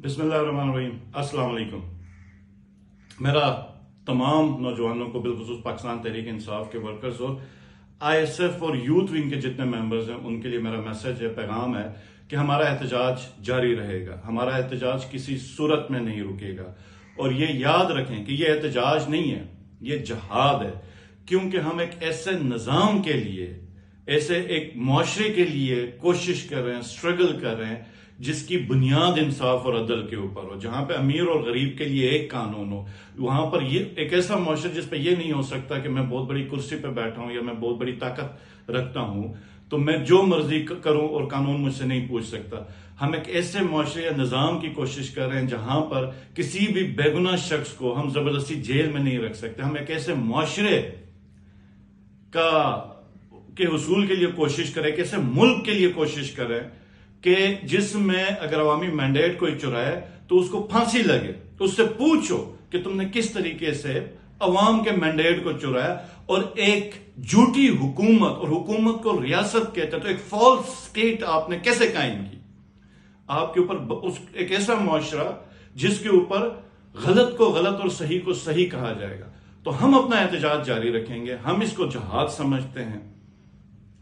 बिस्मिल्लाहिर्रहमानिर्रहीम। अस्सलाम वालेकुम। मेरा तमाम नौजवानों को, बिलखुसूस पाकिस्तान तहरीक इंसाफ के वर्कर्स और ISF और यूथ विंग के जितने मेंबर्स हैं उनके लिए मेरा मैसेज है, पैगाम है कि हमारा एहतजाज जारी रहेगा। हमारा एहतजाज किसी सूरत में नहीं रुकेगा। और ये याद रखें कि ये एहतजाज नहीं है, ये जहाद है। क्योंकि हम एक ऐसे निज़ाम के लिए, ऐसे एक मुआशरे के लिए कोशिश कर रहे हैं, स्ट्रगल कर रहे हैं जिसकी बुनियाद इंसाफ और अदल के ऊपर हो, जहां पे अमीर और गरीब के लिए एक कानून हो। वहां पर ये एक ऐसा मुआशरा जिस पे ये नहीं हो सकता कि मैं बहुत बड़ी कुर्सी पे बैठा हूं या मैं बहुत बड़ी ताकत रखता हूं तो मैं जो मर्जी करूं और कानून मुझसे नहीं पूछ सकता। हम एक ऐसे मुआशरे या निज़ाम की कोशिश कर रहे हैं जहां पर किसी भी बेगुनाह शख्स को हम जबरदस्ती जेल में नहीं रख सकते। हम एक ऐसे मुआशरे के हुसूल के लिए कोशिश करें, कैसे मुल्क के लिए कोशिश करें कि जिसमें अगर अवामी मैंडेट कोई चुराए तो उसको फांसी लगे। उससे पूछो कि तुमने किस तरीके से अवाम के मैंडेट को चुराया और एक झूठी हुकूमत, और हुकूमत को रियासत कहते हैं, तो एक फॉल्स स्टेट आपने कैसे कायम की। आपके ऊपर एक ऐसा मुआशरा जिसके ऊपर गलत को गलत और सही को सही कहा जाएगा। तो हम अपना एहतजाज जारी रखेंगे। हम इसको जहाद समझते हैं।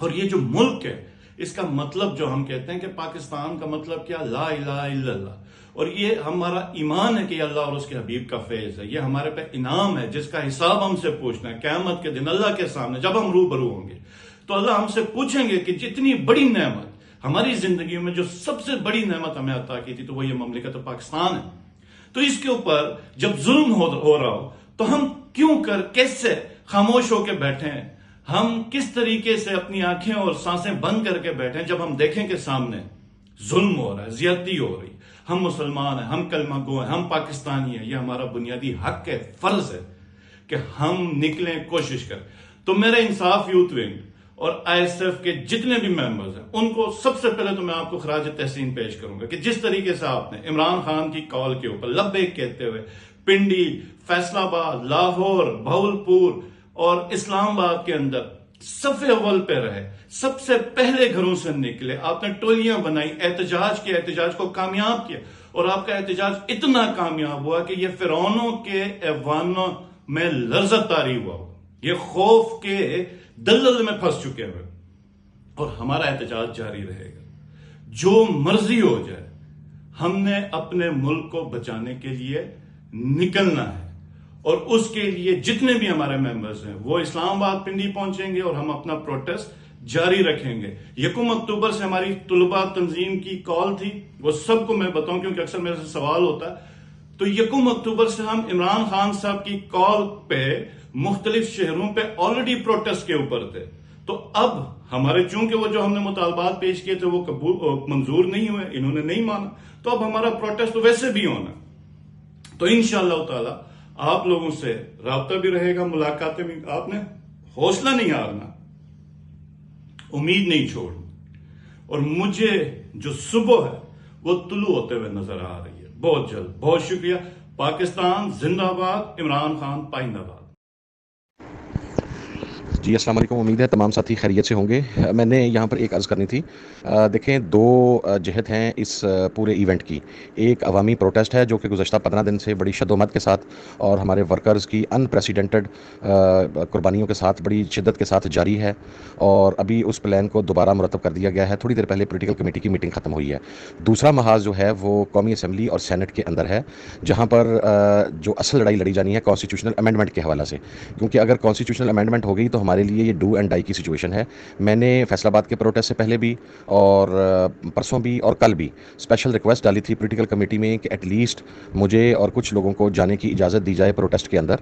और ये जो मुल्क है, इसका मतलब जो हम कहते हैं कि पाकिस्तान का मतलब क्या, ला इलाहा इल्लल्लाह। और ये हमारा ईमान है कि अल्लाह और उसके हबीब का फैज है। ये हमारे पे इनाम है जिसका हिसाब हमसे पूछना है क़यामत के दिन अल्लाह के सामने। जब हम रूबरू होंगे तो अल्लाह हमसे पूछेंगे कि जितनी बड़ी नेमत हमारी जिंदगी में, जो सबसे बड़ी नेमत हमें अता की थी, तो वो ये ममलिकत पाकिस्तान है। तो इसके ऊपर जब जुल्म हो रहा हो तो हम कैसे खामोश होकर बैठे हैं। हम किस तरीके से अपनी आंखें और सांसें बंद करके बैठे जब हम देखें कि सामने जुल्म हो रहा है, ज्यादती हो रही। हम मुसलमान हैं, हम कलमा गो हैं, हम पाकिस्तानी हैं। ये हमारा बुनियादी हक है, फर्ज है कि हम निकलें, कोशिश करें। तो मेरे इंसाफ यूथ विंग और ISF के जितने भी मेंबर्स हैं उनको सबसे पहले तो मैं आपको खराज तहसीन पेश करूंगा कि जिस तरीके से आपने इमरान खान की कॉल के ऊपर लब्बैक कहते हुए पिंडी, फैसलाबाद, लाहौर, भावलपुर और इस्लामाबाद के अंदर सफ़े अव्वल पे रहे, सबसे पहले घरों से निकले, आपने टोलियां बनाई, एहतजाज को कामयाब किया। और आपका एहतजाज इतना कामयाब हुआ कि ये फिरौनों के ऐवानों में लर्ज़त तारी हुआ, ये खौफ के दलदल में फंस चुके हुए। और हमारा एहतजाज जारी रहेगा, जो मर्जी हो जाए। हमने अपने मुल्क को बचाने के लिए निकलना है। और उसके लिए जितने भी हमारे मेंबर्स हैं वो इस्लामाबाद, पिंडी पहुंचेंगे और हम अपना प्रोटेस्ट जारी रखेंगे। 1 अक्टूबर से हमारी तुलबा तंजीम की कॉल थी, वो सबको मैं बताऊं क्योंकि अक्सर मेरे से सवाल होता है। तो 1 अक्टूबर से हम इमरान खान साहब की कॉल पे मुख्तलिफ शहरों पे ऑलरेडी प्रोटेस्ट के ऊपर थे। तो अब हमारे चूंकि वो जो हमने मुतालबात पेश किए थे वो मंजूर नहीं हुए, इन्होंने नहीं माना, तो अब हमारा प्रोटेस्ट तो वैसे भी होना। तो इंशाअल्लाह ताला आप लोगों से राब्ता भी रहेगा, मुलाकातें भी। आपने हौसला नहीं हारना, उम्मीद नहीं छोड़नी। और मुझे जो सुबह है वो तुलू होते हुए नजर आ रही है बहुत जल्द। बहुत शुक्रिया। पाकिस्तान जिंदाबाद, इमरान खान पाइंदाबाद। जी अस्सलाम वालेकुम। उम्मीद है तमाम साथी खैरियत से होंगे। मैंने यहाँ पर एक अर्ज़ करनी थी। देखें, दो जहत हैं इस पूरे इवेंट की। एक अवामी प्रोटेस्ट है जो कि गुज़श्ता 15 दिन से बड़ी शद्दोमत के साथ और हमारे वर्कर्स की अनप्रेसिडेंटेड कुर्बानियों के साथ बड़ी शिद्दत के साथ जारी है। और अभी उस प्लान को दोबारा मुरतब कर दिया गया है। थोड़ी देर पहले पोलिटिकल कमेटी की मीटिंग ख़त्म हुई है। दूसरा महाज जो है वो कौमी असम्बली और सैनेट के अंदर है, जहाँ पर जो असल लड़ाई लड़ी जानी है कॉन्स्टिट्यूशनल अमेंडमेंट के हवाले से। क्योंकि अगर कॉन्स्टिट्यूशनल अमेंडमेंट हो गई तो हमारे लिए ये डू एंड डाई की सिचुएशन है। मैंने फैसलाबाद के प्रोटेस्ट से पहले भी और परसों भी और कल भी स्पेशल रिक्वेस्ट डाली थी पॉलिटिकल कमेटी में कि एटलीस्ट मुझे और कुछ लोगों को जाने की इजाज़त दी जाए प्रोटेस्ट के अंदर।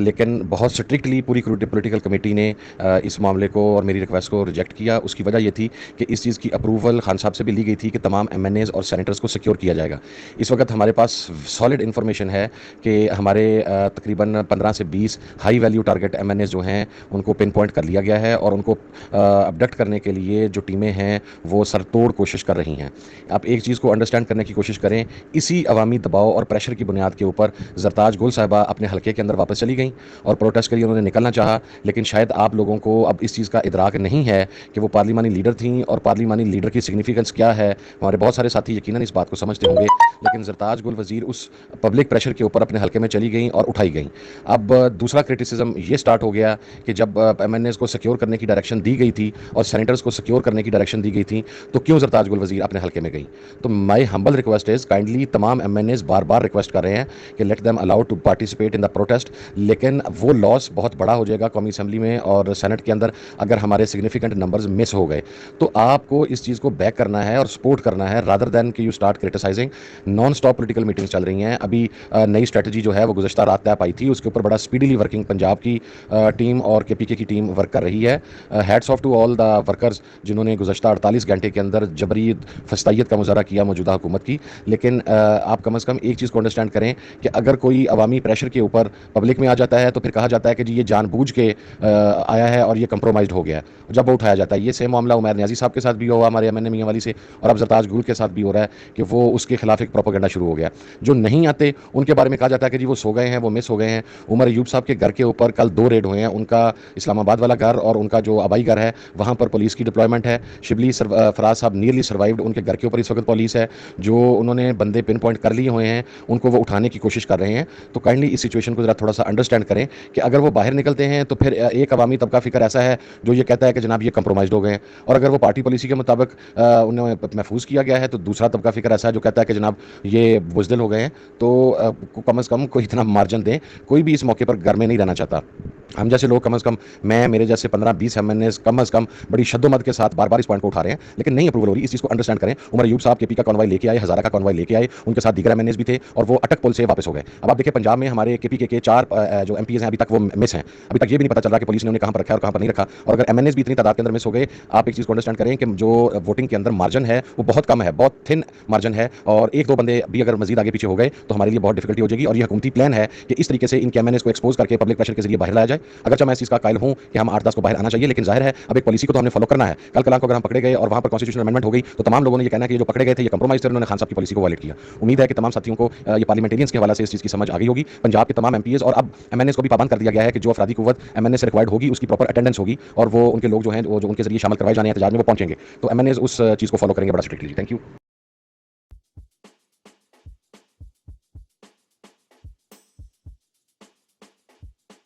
लेकिन बहुत स्ट्रिक्टली पूरी पॉलिटिकल कमेटी ने इस मामले को और मेरी रिक्वेस्ट को रिजेक्ट किया। उसकी वजह यह थी कि इस चीज़ की अप्रूवल खान साहब से भी ली गई थी कि तमाम MNAs और सेनेटर्स को सिक्योर किया जाएगा। इस वक्त हमारे पास सॉलिड इन्फॉर्मेशन है कि हमारे तकरीबन 15 से 20 हाई वैल्यू टारगेट MNAs जो हैं उनको کو پن پوائنٹ کر لیا گیا ہے اور ان کو ابڈکٹ کرنے کے لیے جو ٹیمیں ہیں وہ سر توڑ کوشش کر رہی ہیں. آپ ایک چیز کو انڈرسٹینڈ کرنے کی کوشش کریں, اسی عوامی دباؤ اور پریشر کی بنیاد کے اوپر زرتاج گل صاحبہ اپنے حلقے کے اندر واپس چلی گئیں اور پروٹیسٹ کے لیے انہوں نے نکلنا چاہا, لیکن شاید آپ لوگوں کو اب اس چیز کا ادراک نہیں ہے کہ وہ پارلیمانی لیڈر تھیں اور پارلیمانی لیڈر کی سگنیفیکنس کیا ہے. ہمارے بہت سارے ساتھی یقیناً اس بات کو سمجھتے ہوں گے, لیکن زرتاج گل وزیر اس پبلک پریشر کے اوپر اپنے حلقے میں چلی گئیں اور اٹھائی گئیں. اب دوسرا کرٹیسزم یہ سٹارٹ ہو گیا کہ جب ایم این ایز کو سیکیور کرنے کی ڈائریکشن دی گئی تھی اور سینیٹرز کو سیکیور کرنے کی ڈائریکشن دی گئی تھی تو کیوں زرتاج گل وزیر اپنے حلقے میں گئی. تو my humble request is kindly تمام ایم این ایز بار بار ریکویسٹ کر رہے ہیں کہ let them allowed to participate in the protest, لیکن وہ لاس بہت بڑا ہو جائے گا قومی اسمبلی میں اور سینٹ کے اندر اگر ہمارے سگنیفیکنٹ نمبرز مس ہو گئے. تو آپ کو اس چیز کو بیک کرنا ہے اور سپورٹ کرنا ہے رادر دین کہ you start criticising. Non stop political meetings چل رہی ہیں. ابھی نئی اسٹریٹجی جو ہے وہ گزشتہ رات طے پائی تھی, اس کے اوپر بڑا اسپیڈیلی ورکنگ پنجاب کی ٹیم اور کے پی کے کی ٹیم ورک کر رہی ہے. Hats off to all the workers جنہوں نے گزشتہ 48 گھنٹے کے اندر جبری فسطائیت کا مظاہرہ کیا موجودہ حکومت کی. لیکن آپ کم از کم ایک چیز کو انڈرسٹینڈ کریں کہ اگر کوئی عوامی پریشر کے اوپر پبلک میں آ جاتا ہے تو پھر کہا جاتا ہے کہ جی یہ جان بوجھ کے آیا ہے اور یہ کمپرومائزڈ ہو گیا ہے. جب وہ اٹھایا جاتا ہے, یہ سیم معاملہ عمیر نیازی صاحب کے ساتھ بھی ہوا ہمارے ایم این اے میاں والی سے, اور اب زرتاج گل کے ساتھ بھی ہو رہا ہے کہ وہ اس کے خلاف ایک پروپیگنڈا شروع ہو گیا. جو نہیں آتے ان کے بارے میں کہا جاتا ہے کہ جی وہ سو گئے ہیں, وہ مس ہو گئے ہیں. عمر ایوب صاحب کے گھر کے اوپر کل 2 ریڈ ہوئے ہیں, ان کا اسلام آباد والا گھر اور ان کا جو آبائی گھر ہے وہاں پر پولیس کی ڈپلائمنٹ ہے. شبلی فراز صاحب نیئرلی سروائیوڈ, ان کے گھر کے اوپر اس وقت پولیس ہے. جو انہوں نے بندے پن پوائنٹ کر لیے ہوئے ہیں ان کو وہ اٹھانے کی کوشش کر رہے ہیں. تو کائنڈلی اس سچویشن کو ذرا تھوڑا سا انڈرسٹینڈ کریں کہ اگر وہ باہر نکلتے ہیں تو پھر ایک عوامی طبقہ فکر ایسا ہے جو یہ کہتا ہے کہ جناب یہ کمپرومائزڈ ہو گئے ہیں, اور اگر وہ پارٹی پالیسی کے مطابق انہیں محفوظ کیا گیا ہے تو دوسرا طبقہ فکر ایسا ہے جو کہتا ہے کہ جناب یہ بزدل ہو گئے ہیں. تو کم از کم کوئی اتنا مارجن دیں. کوئی بھی اس موقع پر گھر میں نہیں رہنا چاہتا. ہم جیسے لوگ کم از کم, میں میرے جیسے 15-20 ایم این ایز کم از کم بڑی شد و مد کے ساتھ بار بار اس پوائنٹ کو اٹھا رہے ہیں, لیکن نہیں اپروول ہو رہی. اس چیز کو انڈرسٹینڈ کریں. عمر ایوب صاحب کے پی کا کانوائی لے کے آئے, ہزارہ کا کانوائی لے کے آئے, ان کے ساتھ دیگر ایم این ایز بھی تھے اور وہ اٹک پل سے واپس ہو گئے. اب آپ دیکھیں پنجاب میں ہمارے کے پی کے 4 جو ایم پی ایز ہیں ابھی تک وہ مس ہیں. ابھی تک یہ بھی نہیں پتا چل رہا کہ پولیس نے انہیں کہاں پر رکھا اور کہاں پر نہیں رکھا. اور اگر ایم این ایز بھی اتنی تعداد کے اندر مس ہو گئے, آپ ایک چیز کو انڈرسٹینڈ کریں کہ جو ووٹنگ کے اندر مارجن ہے وہ بہت کم ہے, بہت تھن مارجن ہے, اور 1-2 بندے بھی اگر مزید آگے پیچھے ہو گئے تو ہمارے لیے بہت ڈیفیکلٹی ہو جائے گی. اور یہ حکومتی پلان ہے کہ اس طریقے سے ان کے ایم این ایز کو ایکسپوز کر کے پبلک پریشر کے ذریعے باہر لایا جائے. اگرچہ میں اس چیز کا قائل ہوں کہ ہم 8-10 کو باہر آنا چاہیے, لیکن ظاہر ہے اب ایک پالیسی کو تو ہم نے فالو کرنا ہے. کل کلام کو اگر ہم پکڑے گئے اور وہاں پر کانسٹیٹیوشنل امینڈمنٹ ہو گئی تو تمام لوگوں نے یہ کہنا ہے کہ جو پکڑے گئے تھے یہ کمپرومائز تھے, انہوں نے خان صاحب کی پالیسی کو وائلیٹ کیا. امید ہے کہ تمام ساتھیوں کو یہ پارلیمنٹیرینز کے حوالے سے اس چیز کی سمجھ آ گئی ہوگی. پنجاب کے تمام ایم پی ایز اور اب ایم این ایز کو بھی پابند کر دیا گیا ہے کہ جو افرادی قوت ایم این ایز سے ریکوائرڈ ہوگی اس کی پراپر اٹینڈنس ہوگی, اور وہ ان کے لوگ جو ہیں جو ان کے ذریعے شامل کروائے جانے ہیں احتجاج میں وہ پہنچیں گے. تو ایم این ایز اس چیز کو فالو کریں گے بڑا اسٹرکٹلی. Thank you.